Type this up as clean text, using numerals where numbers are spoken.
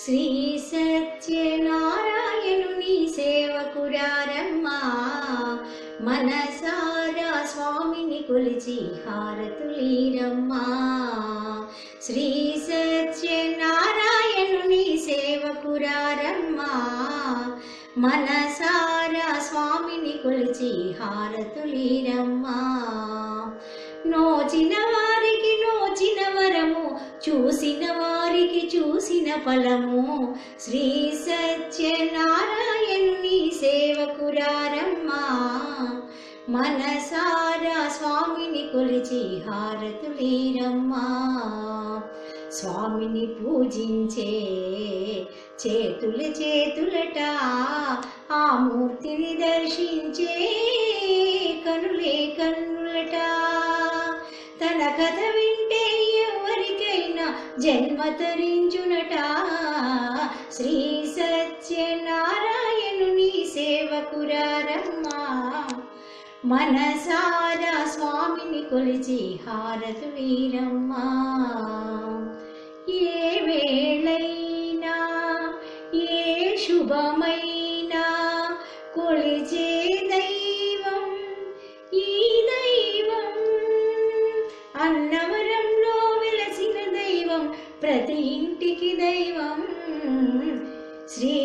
శ్రీ సత్యనారాయణుని సేవకురారమ్మా, మనసారా స్వామిని కొలిచి హారతులీరమ్మా. శ్రీ సత్యనారాయణుని సేవకురారమ్మా, మనసారా స్వామిని కొలిచి హారతులీరమ్మా. నోచిన వారికి నోచిన వరము, చూసిన వారికి చూసిన ఫలము. శ్రీ సత్యనారాయణుని సేవకురారమ్మా, మనసారా స్వామిని కొలిచి హారతులీరమ్మా. స్వామిని పూజించే చేతుల చేతులట, ఆ మూర్తిని దర్శించే కనులే కన్నులట. తన కథ వింటే ఎవరికైనా జన్మ తరించునట. శ్రీ సత్యనారాయణుని సేవకురారమ్మా, మనసారా స్వామిని కొలిచి హారతులీరమ్మా. ఏ వేళైనా ఏ శుభమైనా కొలిచే దైవం ఈ దైవం. అన్నవరంలో వెలసిన దైవం, ప్రతి ఇంటికి దైవం. శ్రీ